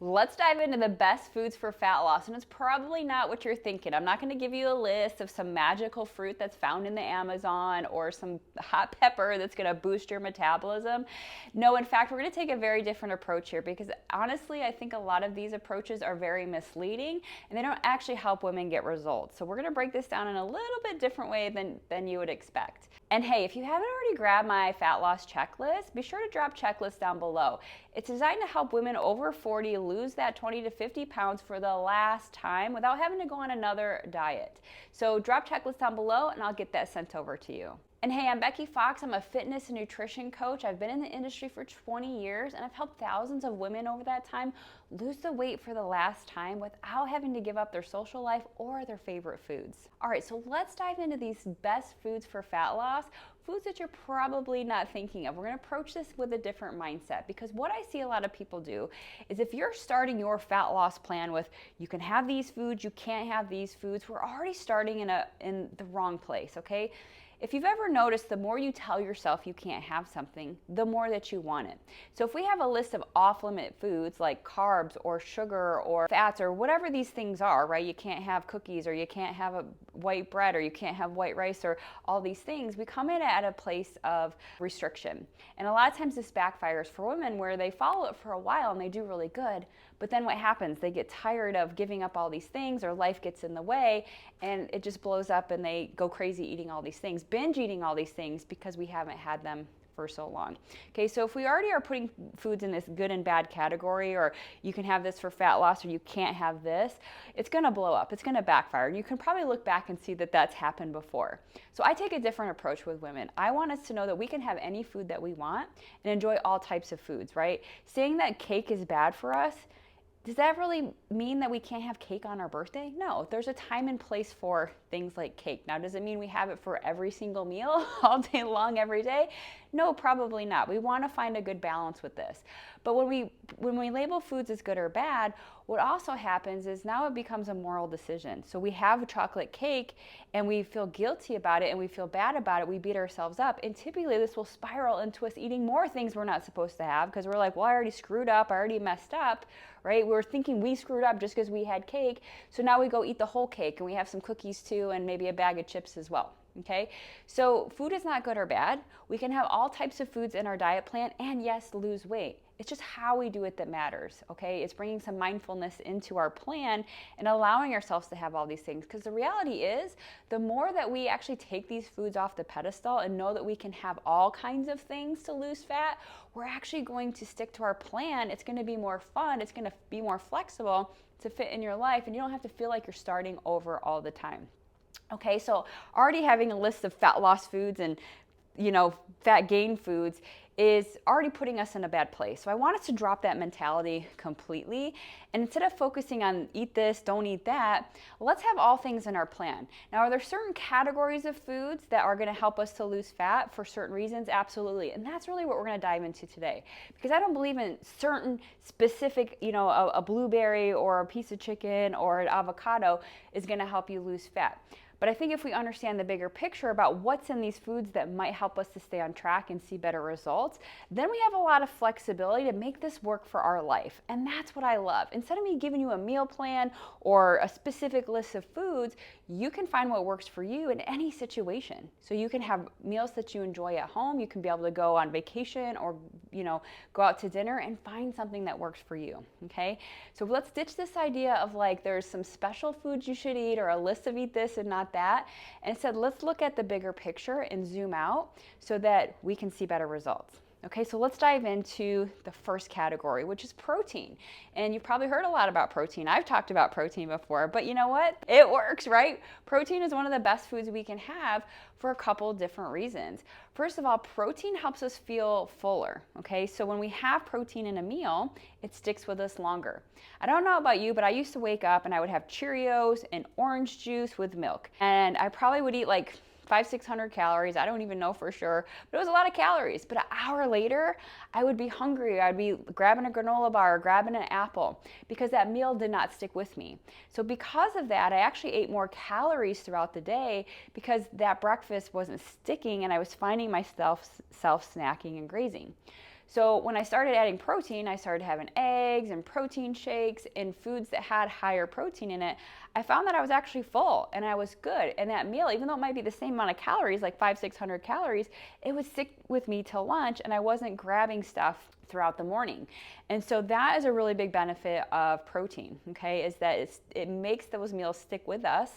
Let's dive into the best foods for fat loss. And it's probably not what you're thinking. I'm not going to give you a list of some magical fruit that's found in the Amazon or some hot pepper that's going to boost your metabolism. No, in fact, we're going to take a very different approach here because honestly, I think a lot of these approaches are very misleading and they don't actually help women get results. So we're going to break this down in a little bit different way than you would expect. And hey, if you haven't already grabbed my fat loss checklist, be sure to drop checklist down below. It's designed to help women over 40 lose that 20 to 50 pounds for the last time without having to go on another diet. So drop checklist down below and I'll get that sent over to you. And hey, I'm Becky Fox. I'm a fitness and nutrition coach. I've been in the industry for 20 years and I've helped thousands of women over that time lose the weight for the last time without having to give up their social life or their favorite foods. All right, so let's dive into these best foods for fat loss, foods that you're probably not thinking of. We're gonna approach this with a different mindset because what I see a lot of people do is if you're starting your fat loss plan with you can have these foods, you can't have these foods, we're already starting in the wrong place, okay? If you've ever noticed, the more you tell yourself you can't have something, the more that you want it. So if we have a list of off-limit foods like carbs or sugar or fats or whatever these things are, right? You can't have cookies or you can't have a white bread or you can't have white rice or all these things. We come in at a place of restriction. And a lot of times this backfires for women where they follow it for a while and they do really good. But then what happens? They get tired of giving up all these things or life gets in the way and it just blows up and they go crazy eating all these things, binge eating all these things because we haven't had them for so long. Okay, so if we already are putting foods in this good and bad category, or you can have this for fat loss or you can't have this, it's gonna blow up, it's gonna backfire. And you can probably look back and see that that's happened before. So I take a different approach with women. I want us to know that we can have any food that we want and enjoy all types of foods, right? Saying that cake is bad for us, does that really mean that we can't have cake on our birthday? No, there's a time and place for things like cake. Now, does it mean we have it for every single meal all day long, every day? No, probably not. We want to find a good balance with this. But when we label foods as good or bad, what also happens is now it becomes a moral decision. So we have a chocolate cake and we feel guilty about it and we feel bad about it. We beat ourselves up. And typically this will spiral into us eating more things we're not supposed to have because we're like, well, I already screwed up. I already messed up, right? We're thinking we screwed up just because we had cake. So now we go eat the whole cake and we have some cookies too and maybe a bag of chips as well. Okay, so food is not good or bad. We can have all types of foods in our diet plan and yes, lose weight. It's just how we do it that matters, okay? It's bringing some mindfulness into our plan and allowing ourselves to have all these things. Because the reality is, the more that we actually take these foods off the pedestal and know that we can have all kinds of things to lose fat, we're actually going to stick to our plan. It's going to be more fun. It's going to be more flexible to fit in your life, and you don't have to feel like you're starting over all the time. Okay, so already having a list of fat loss foods and fat gain foods is already putting us in a bad place. So I want us to drop that mentality completely. And instead of focusing on eat this, don't eat that, let's have all things in our plan. Now, are there certain categories of foods that are gonna help us to lose fat for certain reasons? Absolutely. And that's really what we're gonna dive into today. Because I don't believe in certain specific, a blueberry or a piece of chicken or an avocado is gonna help you lose fat. But I think if we understand the bigger picture about what's in these foods that might help us to stay on track and see better results, then we have a lot of flexibility to make this work for our life. And that's what I love. Instead of me giving you a meal plan or a specific list of foods, you can find what works for you in any situation. So you can have meals that you enjoy at home. You can be able to go on vacation or, go out to dinner and find something that works for you, okay? So let's ditch this idea of like there's some special foods you should eat or a list of eat this and not that. And instead, let's look at the bigger picture and zoom out so that we can see better results. Okay, so let's dive into the first category, which is protein. And you've probably heard a lot about protein. I've talked about protein before, but you know what? It works, right? Protein is one of the best foods we can have for a couple different reasons. First of all, protein helps us feel fuller, okay? So when we have protein in a meal, it sticks with us longer. I don't know about you, but I used to wake up and I would have Cheerios and orange juice with milk. And I probably would eat like 500-600 calories. I don't even know for sure, but it was a lot of calories. But an hour later, I would be hungry. I'd be grabbing a granola bar or grabbing an apple because that meal did not stick with me. So because of that, I actually ate more calories throughout the day because that breakfast wasn't sticking and I was finding myself snacking and grazing. So when I started adding protein, I started having eggs and protein shakes and foods that had higher protein in it. I found that I was actually full and I was good. And that meal, even though it might be the same amount of calories, like 500-600 calories, it would stick with me till lunch and I wasn't grabbing stuff throughout the morning. And so that is a really big benefit of protein, okay, is that it makes those meals stick with us.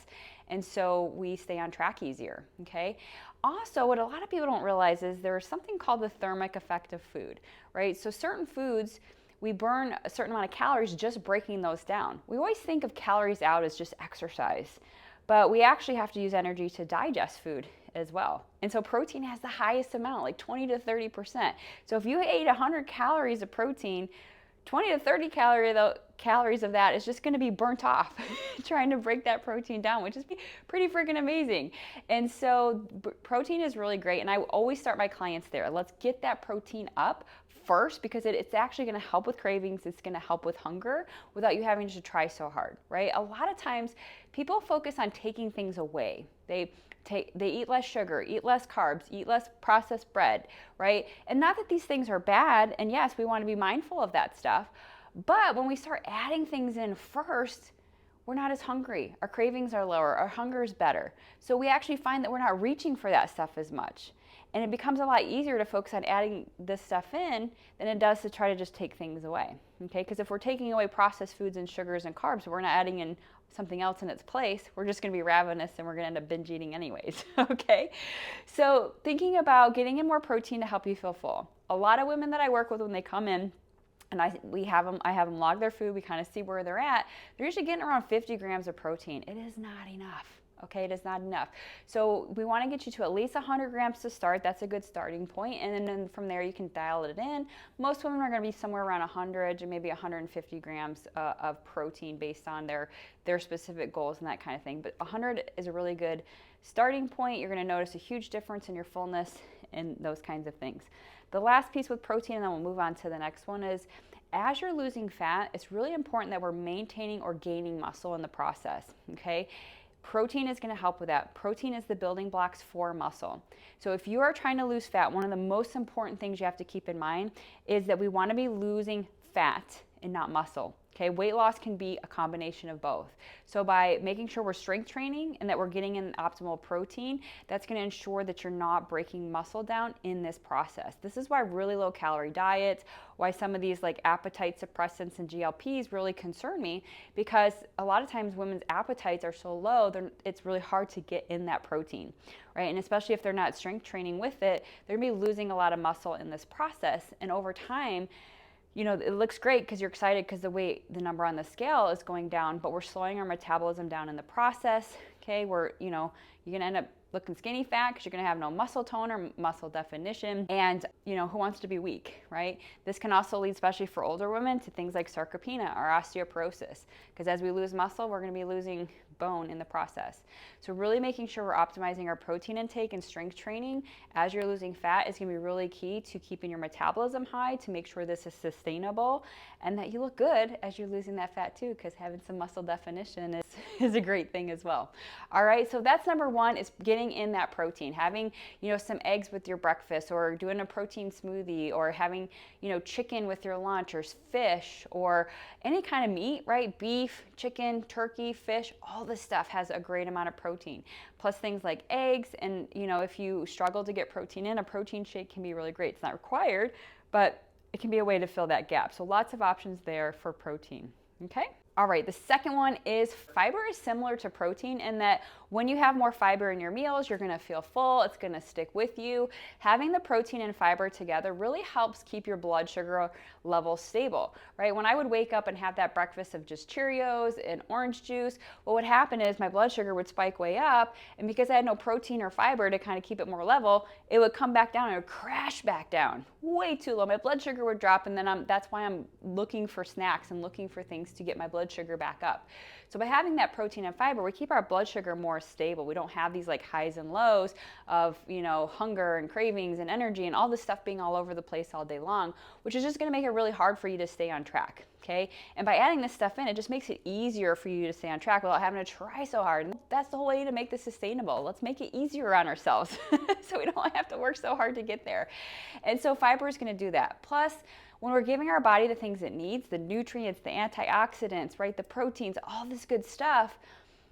And so we stay on track easier, okay? Also, what a lot of people don't realize is there's something called the thermic effect of food, right? So certain foods, we burn a certain amount of calories just breaking those down. We always think of calories out as just exercise, but we actually have to use energy to digest food as well. And so protein has the highest amount, like 20 to 30%. So if you ate 100 calories of protein, 20 to 30 calories of that is just going to be burnt off trying to break that protein down, which is pretty freaking amazing. And so protein is really great. And I always start my clients there. Let's get that protein up first because it's actually going to help with cravings. It's going to help with hunger without you having to try so hard, right? A lot of times people focus on taking things away. They eat less sugar, eat less carbs, eat less processed bread, right? And not that these things are bad, and yes, we want to be mindful of that stuff, but when we start adding things in first, we're not as hungry. Our cravings are lower, our hunger is better. So we actually find that we're not reaching for that stuff as much. And it becomes a lot easier to focus on adding this stuff in than it does to try to just take things away, okay? Because if we're taking away processed foods and sugars and carbs, we're not adding in something else in its place, we're just going to be ravenous and we're going to end up binge eating anyways, okay? So thinking about getting in more protein to help you feel full. A lot of women that I work with when they come in, and I have them log their food, we kind of see where they're at, they're usually getting around 50 grams of protein. It is not enough. Okay, it is not enough. So we want to get you to at least 100 grams to start. That's a good starting point. And then from there, you can dial it in. Most women are going to be somewhere around 100 to maybe 150 grams of protein based on their specific goals and that kind of thing. But 100 is a really good starting point. You're going to notice a huge difference in your fullness and those kinds of things. The last piece with protein, and then we'll move on to the next one, is as you're losing fat, it's really important that we're maintaining or gaining muscle in the process, okay? Protein is going to help with that. Protein is the building blocks for muscle. So if you are trying to lose fat, one of the most important things you have to keep in mind is that we want to be losing fat and not muscle. Okay, weight loss can be a combination of both. So by making sure we're strength training and that we're getting in optimal protein, that's going to ensure that you're not breaking muscle down in this process. This is why really low calorie diets, why some of these like appetite suppressants and GLPs really concern me, because a lot of times women's appetites are so low, it's really hard to get in that protein, right? And especially if they're not strength training with it, they're going to be losing a lot of muscle in this process. And over time, you know, it looks great because you're excited because the number on the scale is going down, but we're slowing our metabolism down in the process, okay? You're going to end up looking skinny fat because you're going to have no muscle tone or muscle definition. And, who wants to be weak, right? This can also lead, especially for older women, to things like sarcopenia or osteoporosis, because as we lose muscle, we're going to be losing bone in the process. So really making sure we're optimizing our protein intake and strength training as you're losing fat is going to be really key to keeping your metabolism high, to make sure this is sustainable and that you look good as you're losing that fat too, because having some muscle definition is a great thing as well. All right, so that's number one, is getting in that protein, having some eggs with your breakfast, or doing a protein smoothie, or having chicken with your lunch, or fish, or any kind of meat, right? Beef, chicken, turkey, fish, all this stuff has a great amount of protein. Plus things like eggs, and if you struggle to get protein in, a protein shake can be really great. It's not required, but it can be a way to fill that gap. So lots of options there for protein, okay? All right, the second one is fiber is similar to protein in that when you have more fiber in your meals, you're gonna feel full, it's gonna stick with you. Having the protein and fiber together really helps keep your blood sugar levels stable, right? When I would wake up and have that breakfast of just Cheerios and orange juice, what would happen is my blood sugar would spike way up, and because I had no protein or fiber to kind of keep it more level, it would come back down and it would crash back down, way too low. My blood sugar would drop, and then that's why I'm looking for snacks and looking for things to get my blood blood sugar back up. So by having that protein and fiber, we keep our blood sugar more stable. We don't have these like highs and lows of, hunger and cravings and energy and all this stuff being all over the place all day long, which is just going to make it really hard for you to stay on track. Okay. And by adding this stuff in, it just makes it easier for you to stay on track without having to try so hard. And that's the whole way to make this sustainable. Let's make it easier on ourselves so we don't have to work so hard to get there. And so fiber is going to do that. Plus, when we're giving our body the things it needs, the nutrients, the antioxidants, right, the proteins, all this good stuff,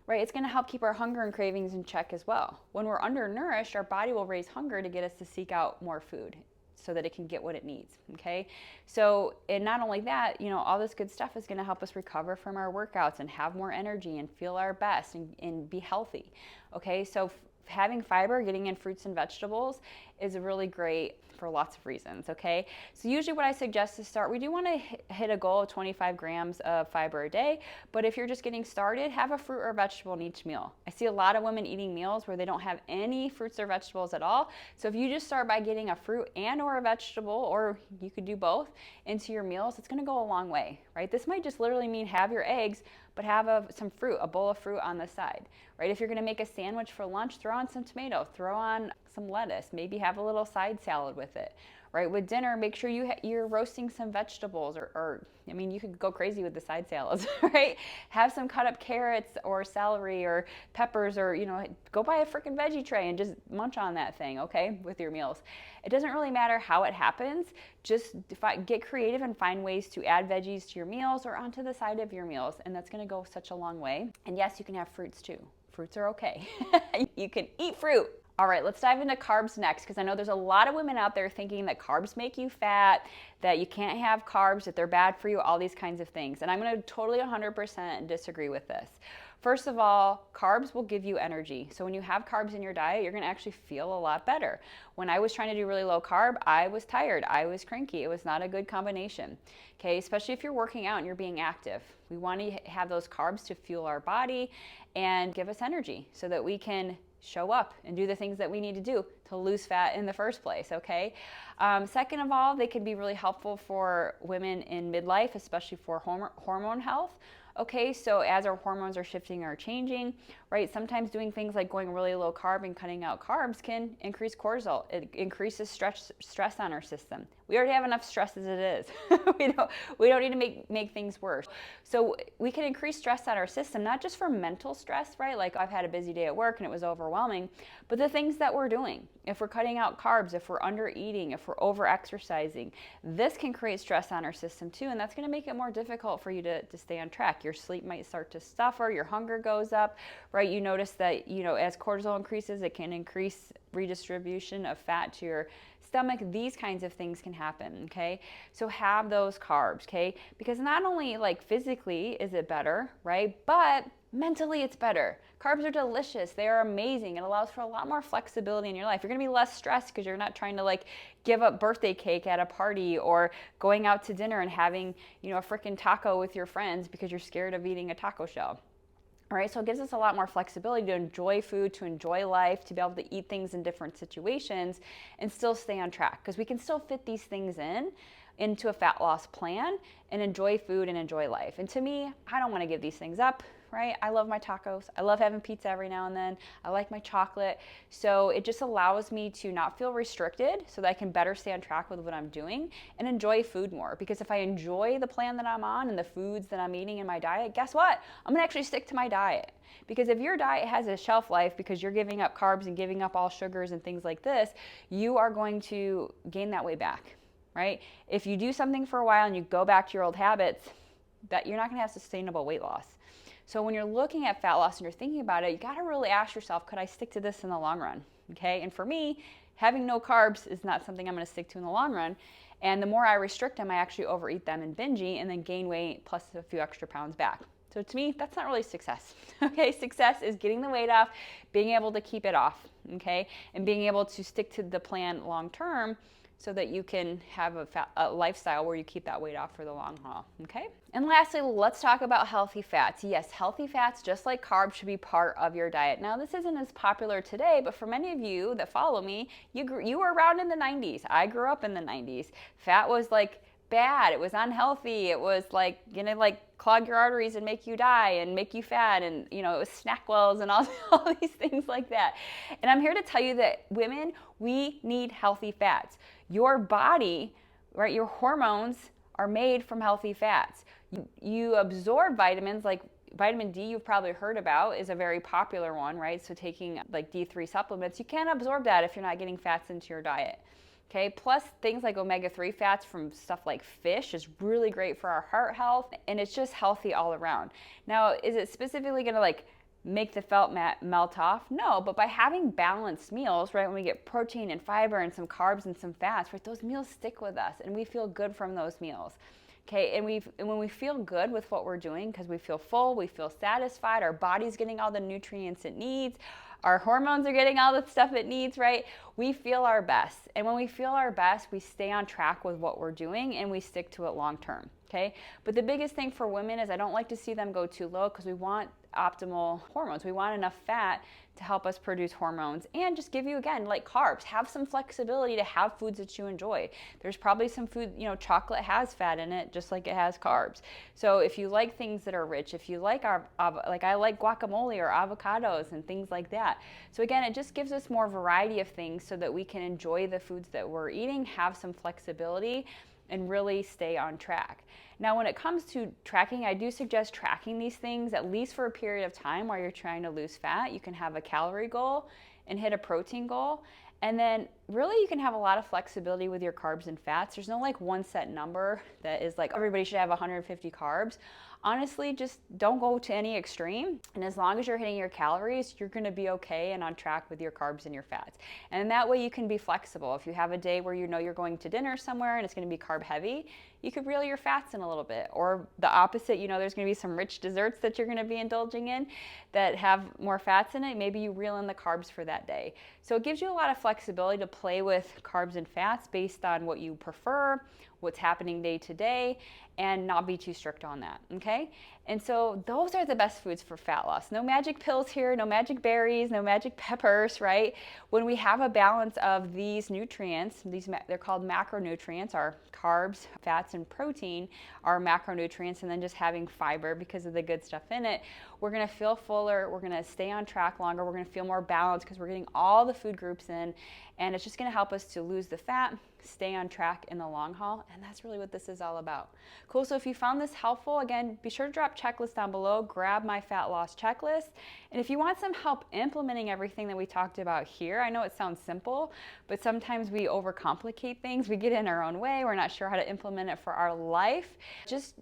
right, it's going to help keep our hunger and cravings in check as well. When we're undernourished, our body will raise hunger to get us to seek out more food so that it can get what it needs, okay? So, and not only that, all this good stuff is going to help us recover from our workouts and have more energy and feel our best and be healthy, okay? So having fiber, getting in fruits and vegetables is really great for lots of reasons, okay? So usually what I suggest to start, we do want to hit a goal of 25 grams of fiber a day, but if you're just getting started, have a fruit or vegetable in each meal. I see a lot of women eating meals where they don't have any fruits or vegetables at all. So if you just start by getting a fruit and or a vegetable, or you could do both, into your meals, it's gonna go a long way, right? This might just literally mean have your eggs, but have some fruit, a bowl of fruit on the side, right? If you're gonna make a sandwich for lunch, throw on some tomato, throw on some lettuce, maybe have a little side salad with it, right? With dinner, make sure you're roasting some vegetables or you could go crazy with the side salads, right? Have some cut up carrots or celery or peppers or, go buy a freaking veggie tray and just munch on that thing, okay, with your meals. It doesn't really matter how it happens. Just get creative and find ways to add veggies to your meals or onto the side of your meals, and that's gonna go such a long way. And yes, you can have fruits too. Fruits are okay. You can eat fruit. All right, let's dive into carbs next, because I know there's a lot of women out there thinking that carbs make you fat, that you can't have carbs, that they're bad for you, all these kinds of things. And I'm going to totally 100% disagree with this. First of all, carbs will give you energy. So when you have carbs in your diet, you're going to actually feel a lot better. When I was trying to do really low carb, I was tired, I was cranky. It was not a good combination. Okay, especially if you're working out and you're being active. We want to have those carbs to fuel our body and give us energy so that we can show up and do the things that we need to do to lose fat in the first place, okay? Second of all, they can be really helpful for women in midlife, especially for hormone health. Okay, so as our hormones are shifting or changing, right, sometimes doing things like going really low carb and cutting out carbs can increase cortisol. It increases stress on our system. We already have enough stress as it is. we don't need to make things worse. So we can increase stress on our system, not just for mental stress, right? Like I've had a busy day at work and it was overwhelming, but the things that we're doing. If we're cutting out carbs, if we're under eating, if we're over exercising, this can create stress on our system too, and that's gonna make it more difficult for you to stay on track. Your sleep might start to suffer, your hunger goes up, right? You notice that, as cortisol increases, it can increase redistribution of fat to your stomach. These kinds of things can happen, okay? So have those carbs, okay? Because not only like physically is it better, right? But mentally it's better. Carbs are delicious. They are amazing. It allows for a lot more flexibility in your life. You're gonna be less stressed because you're not trying to like give up birthday cake at a party or going out to dinner and having, a freaking taco with your friends because you're scared of eating a taco shell. All right, so it gives us a lot more flexibility to enjoy food, to enjoy life, to be able to eat things in different situations and still stay on track, because we can still fit these things into a fat loss plan and enjoy food and enjoy life. And to me, I don't want to give these things up, right? I love my tacos. I love having pizza every now and then. I like my chocolate. So it just allows me to not feel restricted so that I can better stay on track with what I'm doing and enjoy food more. Because if I enjoy the plan that I'm on and the foods that I'm eating in my diet, guess what? I'm gonna actually stick to my diet. Because if your diet has a shelf life because you're giving up carbs and giving up all sugars and things like this, you are going to gain that weight back, right? If you do something for a while and you go back to your old habits, that you're not gonna have sustainable weight loss. So when you're looking at fat loss and you're thinking about it, you gotta really ask yourself, could I stick to this in the long run? Okay, and for me, having no carbs is not something I'm gonna stick to in the long run. And the more I restrict them, I actually overeat them and binge eat and then gain weight plus a few extra pounds back. So to me, that's not really success. Okay, success is getting the weight off, being able to keep it off, okay? And being able to stick to the plan long term so that you can have a lifestyle where you keep that weight off for the long haul, okay? And lastly, let's talk about healthy fats. Yes, healthy fats, just like carbs, should be part of your diet. Now, this isn't as popular today, but for many of you that follow me, you were around in the 90s. I grew up in the 90s. Fat was like bad, it was unhealthy, it was like gonna like clog your arteries and make you die and make you fat, and you know, it was snack wells and all these things like that. And I'm here to tell you that women, we need healthy fats. Your body, right, your hormones are made from healthy fats. You absorb vitamins like vitamin D, you've probably heard about, is a very popular one, right? So taking like D3 supplements, you can't absorb that if you're not getting fats into your diet. Okay, plus things like omega-3 fats from stuff like fish is really great for our heart health, and it's just healthy all around. Now, is it specifically gonna like make the fat melt off? No, but by having balanced meals, right, when we get protein and fiber and some carbs and some fats, right, those meals stick with us and we feel good from those meals. Okay, and when we feel good with what we're doing, because we feel full, we feel satisfied, our body's getting all the nutrients it needs, our hormones are getting all the stuff it needs, right? We feel our best. And when we feel our best, we stay on track with what we're doing and we stick to it long term. Okay, but the biggest thing for women is I don't like to see them go too low, because we want optimal hormones. We want enough fat to help us produce hormones and just give you, again, like carbs. Have some flexibility to have foods that you enjoy. There's probably some food, you know, chocolate has fat in it just like it has carbs. So if you like things that are rich, if you like like I like guacamole or avocados and things like that. So again, it just gives us more variety of things so that we can enjoy the foods that we're eating, have some flexibility, and really stay on track. Now, when it comes to tracking, I do suggest tracking these things at least for a period of time while you're trying to lose fat. You can have a calorie goal and hit a protein goal. And then really you can have a lot of flexibility with your carbs and fats. There's no like one set number that is like everybody should have 150 carbs. Honestly, just don't go to any extreme. And as long as you're hitting your calories, you're gonna be okay and on track with your carbs and your fats. And that way you can be flexible. If you have a day where you know you're going to dinner somewhere and it's gonna be carb heavy, you could reel your fats in a little bit. Or the opposite, you know, there's gonna be some rich desserts that you're gonna be indulging in that have more fats in it. Maybe you reel in the carbs for that day. So it gives you a lot of flexibility to play with carbs and fats based on what you prefer, what's happening day to day, and not be too strict on that, okay? And so those are the best foods for fat loss. No magic pills here, no magic berries, no magic peppers, right? When we have a balance of these nutrients, they're called macronutrients, our carbs, fats, and protein are macronutrients, and then just having fiber because of the good stuff in it, we're gonna feel fuller, we're gonna stay on track longer, we're gonna feel more balanced because we're getting all the food groups in, and it's just gonna help us to lose the fat, stay on track in the long haul, and that's really what this is all about. Cool, so if you found this helpful, again, be sure to drop checklist down below, grab my fat loss checklist, and if you want some help implementing everything that we talked about here, I know it sounds simple, but sometimes we overcomplicate things, we get in our own way, we're not sure how to implement it for our life, just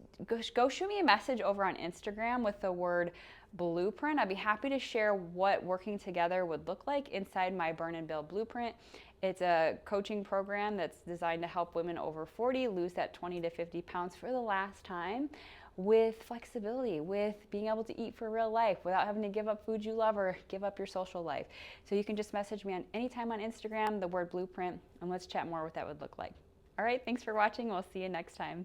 go shoot me a message over on Instagram with the word blueprint. I'd be happy to share what working together would look like inside my Burn and Build Blueprint. It's a coaching program that's designed to help women over 40 lose that 20 to 50 pounds for the last time with flexibility, with being able to eat for real life without having to give up food you love or give up your social life. So you can just message me anytime on Instagram, the word blueprint, and let's chat more what that would look like. All right, thanks for watching. We'll see you next time.